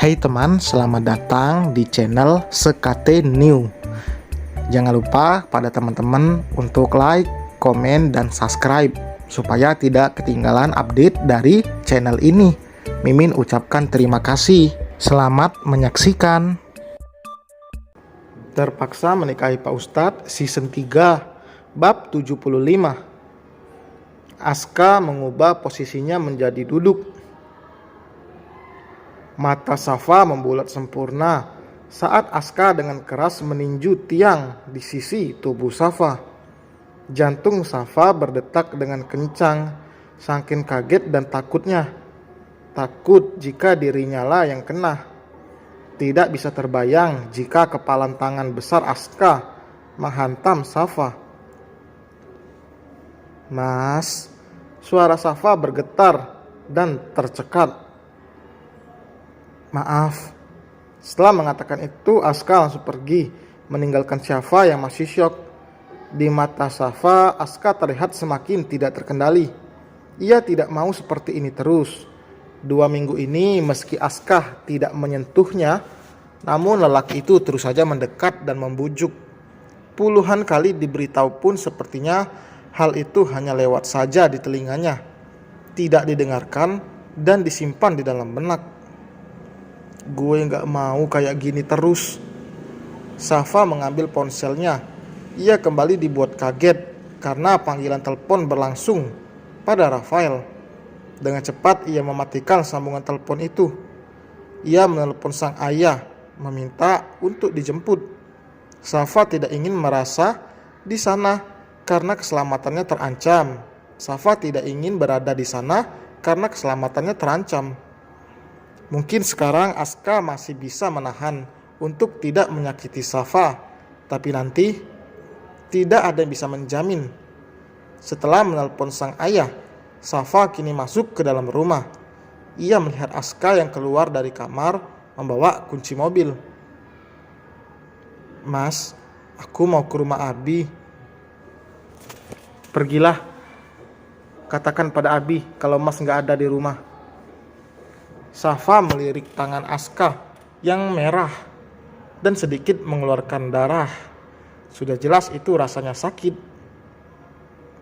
Hai teman, selamat datang di channel Sekate New. Jangan lupa pada teman-teman untuk like, komen, dan subscribe supaya tidak ketinggalan update dari channel ini. Mimin ucapkan terima kasih. Selamat menyaksikan. Terpaksa menikahi Pak Ustadz season 3 bab 75. Aska mengubah posisinya menjadi duduk. Mata Safa membulat sempurna saat Aska dengan keras meninju tiang di sisi tubuh Safa. Jantung Safa berdetak dengan kencang, saking kaget dan takutnya. Takut jika dirinya lah yang kena. Tidak bisa terbayang jika kepalan tangan besar Aska menghantam Safa. "Mas," suara Safa bergetar dan tercekat. "Maaf." Setelah mengatakan itu, Aska langsung pergi, meninggalkan Safa yang masih syok. Di mata Safa, Aska terlihat semakin tidak terkendali. Ia tidak mau seperti ini terus. 2 minggu ini, meski Aska tidak menyentuhnya, namun lelaki itu terus saja mendekat dan membujuk. Puluhan kali diberitahu pun sepertinya hal itu hanya lewat saja di telinganya, tidak didengarkan dan disimpan di dalam benak. "Gue gak mau kayak gini terus." Safa mengambil ponselnya. Ia kembali dibuat kaget karena panggilan telepon berlangsung pada Rafael. Dengan cepat ia mematikan sambungan telepon itu. Ia menelepon sang ayah, meminta untuk dijemput. Safa tidak ingin merasa di sana karena keselamatannya terancam. Safa tidak ingin berada di sana karena keselamatannya terancam. Mungkin sekarang Aska masih bisa menahan untuk tidak menyakiti Safa, tapi nanti tidak ada yang bisa menjamin. Setelah menelpon sang ayah, Safa kini masuk ke dalam rumah. Ia melihat Aska yang keluar dari kamar membawa kunci mobil. "Mas, aku mau ke rumah Abi." "Pergilah, katakan pada Abi kalau Mas gak ada di rumah." Safa melirik tangan Aska yang merah dan sedikit mengeluarkan darah. Sudah jelas itu rasanya sakit.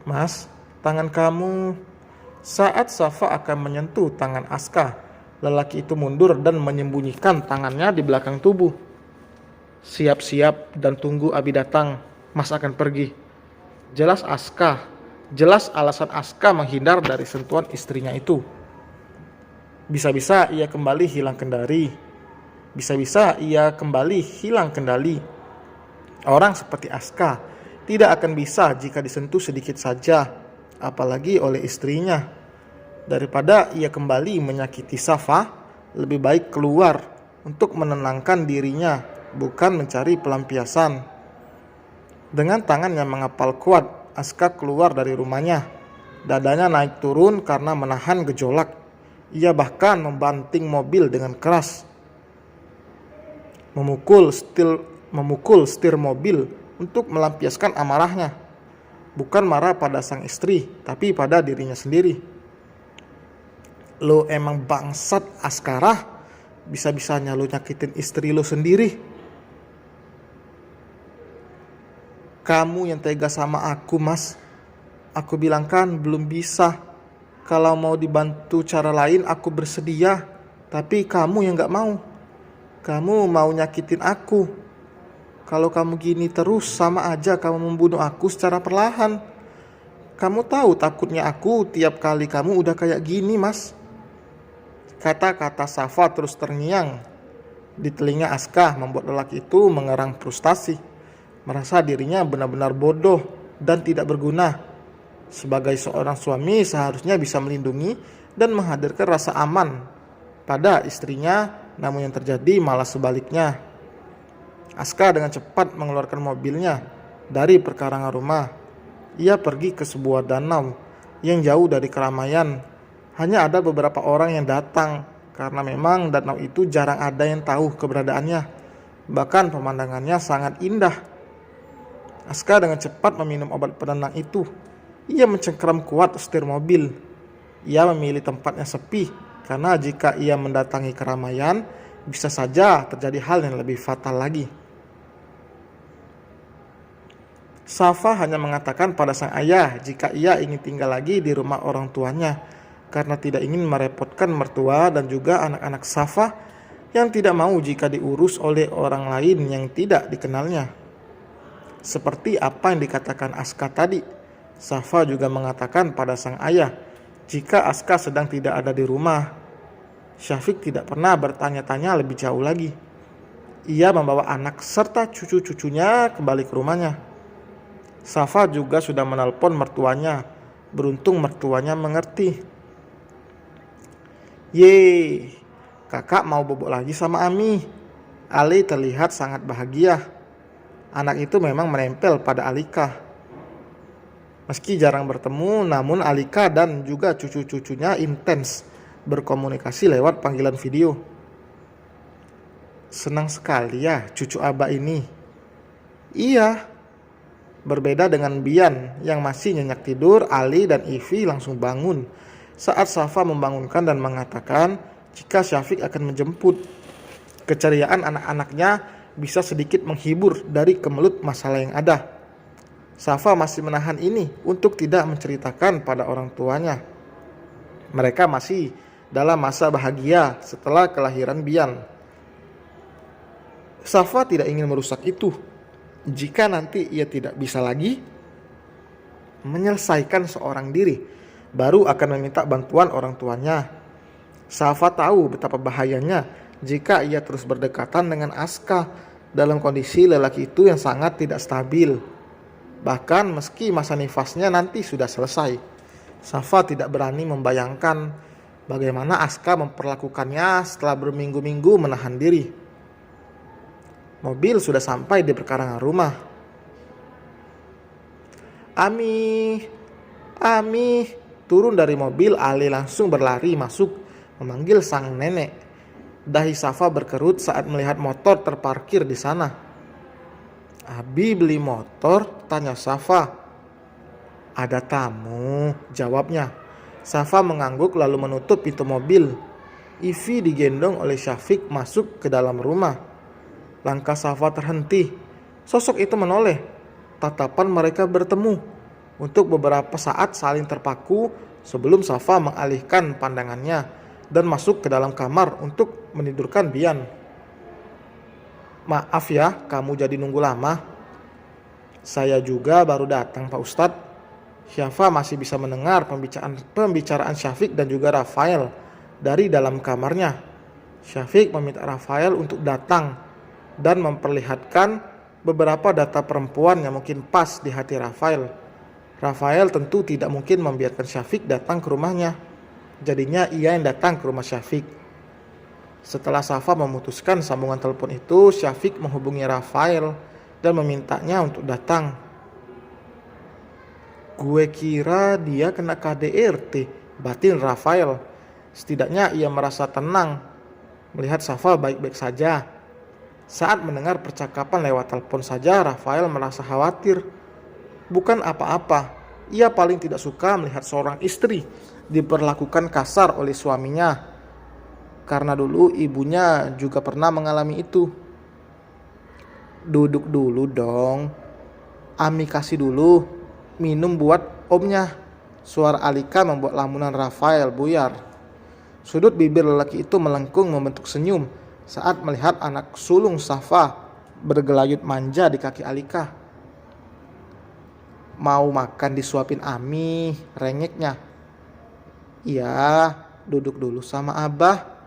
"Mas, tangan kamu." Saat Safa akan menyentuh tangan Aska, lelaki itu mundur dan menyembunyikan tangannya di belakang tubuh. "Siap-siap dan tunggu Abi datang. Mas akan pergi." Jelas alasan Aska menghindar dari sentuhan istrinya itu. Bisa-bisa ia kembali hilang kendali. Orang seperti Aska tidak akan bisa jika disentuh sedikit saja, apalagi oleh istrinya. Daripada ia kembali menyakiti Safa, lebih baik keluar untuk menenangkan dirinya, bukan mencari pelampiasan. Dengan tangan yang mengepal kuat, Aska keluar dari rumahnya. Dadanya naik turun karena menahan gejolak. Ia bahkan membanting mobil dengan keras, memukul setir mobil untuk melampiaskan amarahnya. Bukan marah pada sang istri, tapi pada dirinya sendiri. "Lo emang bangsat, Askarah. Bisa-bisanya lo nyakitin istri lo sendiri. Kamu yang tega sama aku, Mas. Aku bilang kan belum bisa. Kalau mau dibantu cara lain aku bersedia, tapi kamu yang gak mau. Kamu mau nyakitin aku. Kalau kamu gini terus sama aja kamu membunuh aku secara perlahan. Kamu tahu takutnya aku tiap kali kamu udah kayak gini, Mas." Kata-kata Safa terus terngiang di telinga Aska membuat lelaki itu mengerang frustasi. Merasa dirinya benar-benar bodoh dan tidak berguna. Sebagai seorang suami seharusnya bisa melindungi dan menghadirkan rasa aman pada istrinya, namun yang terjadi malah sebaliknya. Aska dengan cepat mengeluarkan mobilnya dari perkarangan rumah. Ia pergi ke sebuah danau yang jauh dari keramaian. Hanya ada beberapa orang yang datang karena memang danau itu jarang ada yang tahu keberadaannya. Bahkan pemandangannya sangat indah. Aska dengan cepat meminum obat penenang itu. Ia mencengkeram kuat setir mobil. Ia memilih tempatnya sepi karena jika ia mendatangi keramaian, bisa saja terjadi hal yang lebih fatal lagi. Safa hanya mengatakan pada sang ayah jika ia ingin tinggal lagi di rumah orang tuanya karena tidak ingin merepotkan mertua dan juga anak-anak Safa yang tidak mau jika diurus oleh orang lain yang tidak dikenalnya. Seperti apa yang dikatakan Aska tadi, Safa juga mengatakan pada sang ayah jika Aska sedang tidak ada di rumah. Syafiq tidak pernah bertanya-tanya lebih jauh lagi. Ia membawa anak serta cucu-cucunya kembali ke rumahnya. Safa juga sudah menelpon mertuanya. Beruntung mertuanya mengerti. Yeay, kakak mau bobok lagi sama Ami. Ali terlihat sangat bahagia. Anak itu memang menempel pada Alika. Meski jarang bertemu, namun Alika dan juga cucu-cucunya intens berkomunikasi lewat panggilan video. Senang sekali ya cucu Abah ini. Iya. Berbeda dengan Bian yang masih nyenyak tidur, Ali dan Ivi langsung bangun saat Safa membangunkan dan mengatakan jika Syafiq akan menjemput. Keceriaan anak-anaknya bisa sedikit menghibur dari kemelut masalah yang ada. Safa masih menahan ini untuk tidak menceritakan pada orang tuanya. Mereka masih dalam masa bahagia setelah kelahiran Bian. Safa tidak ingin merusak itu. Jika nanti ia tidak bisa lagi menyelesaikan seorang diri, baru akan meminta bantuan orang tuanya. Safa tahu betapa bahayanya jika ia terus berdekatan dengan Aska dalam kondisi lelaki itu yang sangat tidak stabil. Bahkan meski masa nifasnya nanti sudah selesai, Safa tidak berani membayangkan bagaimana Aska memperlakukannya setelah berminggu-minggu menahan diri. Mobil sudah sampai di perkarangan rumah. Ami, turun dari mobil. Ali langsung berlari masuk memanggil sang nenek. Dahi Safa berkerut saat melihat motor terparkir di sana. Abi beli motor? Tanya Safa. Ada tamu, jawabnya. Safa mengangguk lalu menutup pintu mobil. Ivi digendong oleh Syafiq masuk ke dalam rumah. Langkah Safa terhenti. Sosok itu menoleh. Tatapan mereka bertemu. Untuk beberapa saat saling terpaku sebelum Safa mengalihkan pandangannya dan masuk ke dalam kamar untuk menidurkan Bian. Maaf ya, kamu jadi nunggu lama. Saya juga baru datang, Pak Ustadz. Syafa masih bisa mendengar pembicaraan Syafiq dan juga Rafael dari dalam kamarnya. Syafiq meminta Rafael untuk datang dan memperlihatkan beberapa data perempuan yang mungkin pas di hati Rafael. Rafael tentu tidak mungkin membiarkan Syafiq datang ke rumahnya. Jadinya ia yang datang ke rumah Syafiq. Setelah Safa memutuskan sambungan telepon itu, Syafiq menghubungi Rafael dan memintanya untuk datang. Gue kira dia kena KDRT, batin Rafael. Setidaknya ia merasa tenang melihat Safa baik-baik saja. Saat mendengar percakapan lewat telepon saja, Rafael merasa khawatir. Bukan apa-apa, ia paling tidak suka melihat seorang istri diperlakukan kasar oleh suaminya. Karena dulu ibunya juga pernah mengalami itu. Duduk dulu dong. Ami kasih dulu minum buat omnya. Suara Alika membuat lamunan Rafael buyar. Sudut bibir lelaki itu melengkung membentuk senyum saat melihat anak sulung Safa bergelayut manja di kaki Alika. Mau makan disuapin Ami, rengeknya. Iya, duduk dulu sama Abah.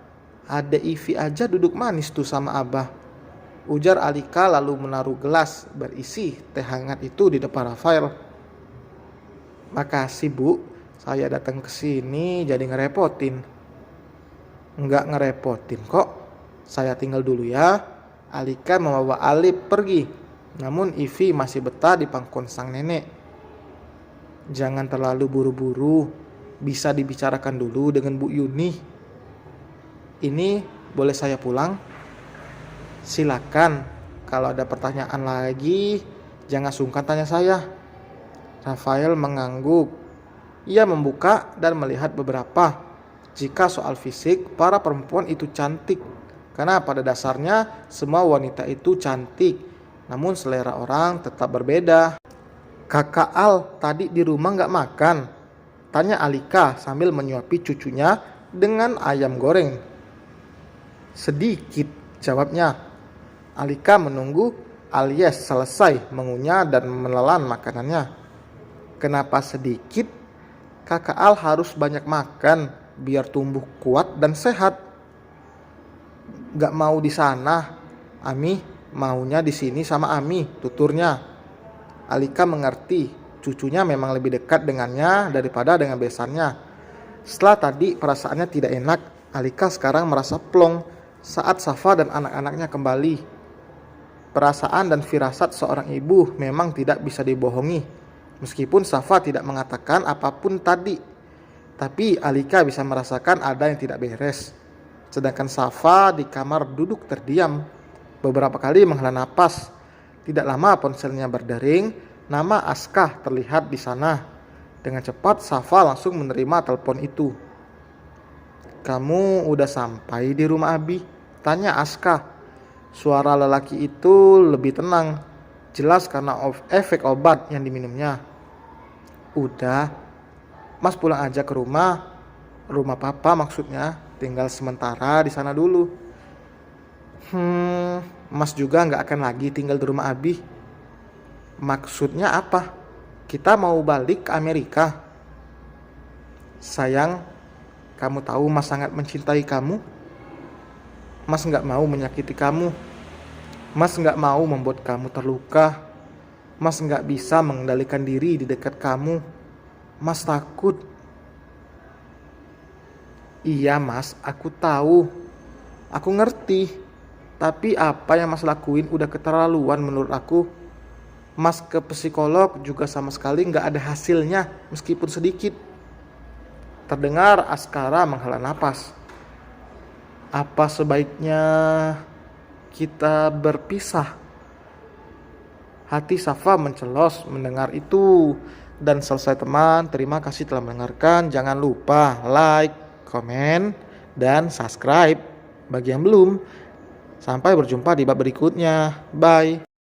Ada Ivi aja duduk manis tuh sama Abah. Ujar Alika lalu menaruh gelas berisi teh hangat itu di depan Rafael. Makasih Bu, saya datang ke sini jadi ngerepotin. Enggak ngerepotin kok. Saya tinggal dulu ya. Alika membawa Alip pergi. Namun Ivi masih betah di pangkuan sang nenek. Jangan terlalu buru-buru. Bisa dibicarakan dulu dengan Bu Yuni. Ini boleh saya pulang? Silakan. Kalau ada pertanyaan lagi, jangan sungkan tanya saya. Rafael mengangguk. Ia membuka dan melihat beberapa. Jika soal fisik, para perempuan itu cantik. Karena pada dasarnya semua wanita itu cantik, namun selera orang tetap berbeda. Kakak Al tadi di rumah nggak makan? Tanya Alika sambil menyuapi cucunya dengan ayam goreng. Sedikit, jawabnya. Alika menunggu Alyes selesai mengunyah dan menelan makanannya. Kenapa sedikit? Kakak Al harus banyak makan biar tumbuh kuat dan sehat. Gak mau di sana, Ami maunya di sini sama Ami, tuturnya. Alika mengerti, cucunya memang lebih dekat dengannya daripada dengan besannya. Setelah tadi perasaannya tidak enak, Alika sekarang merasa plong saat Safa dan anak-anaknya kembali. Perasaan dan firasat seorang ibu memang tidak bisa dibohongi. Meskipun Safa tidak mengatakan apapun tadi, tapi Alika bisa merasakan ada yang tidak beres. Sedangkan Safa di kamar duduk terdiam, beberapa kali menghela napas. Tidak lama ponselnya berdering, nama Aska terlihat di sana. Dengan cepat Safa langsung menerima telepon itu. Kamu udah sampai di rumah Abi? Tanya Aska. Suara lelaki itu lebih tenang, jelas karena efek obat yang diminumnya. Udah, Mas pulang aja ke rumah papa maksudnya, tinggal sementara di sana dulu. Mas juga nggak akan lagi tinggal di rumah Abi. Maksudnya apa? Kita mau balik ke Amerika. Sayang, kamu tahu Mas sangat mencintai kamu. Mas nggak mau menyakiti kamu. Mas nggak mau membuat kamu terluka. Mas nggak bisa mengendalikan diri di dekat kamu. Mas takut. Iya Mas, aku tahu. Aku ngerti. Tapi apa yang Mas lakuin udah keterlaluan menurut aku. Mas ke psikolog juga sama sekali nggak ada hasilnya meskipun sedikit. Terdengar Askara menghela napas. Apa sebaiknya kita berpisah? Hati Safa mencelos mendengar itu. Dan selesai teman, terima kasih telah mendengarkan. Jangan lupa like, komen, dan subscribe bagi yang belum. Sampai berjumpa di bab berikutnya. Bye.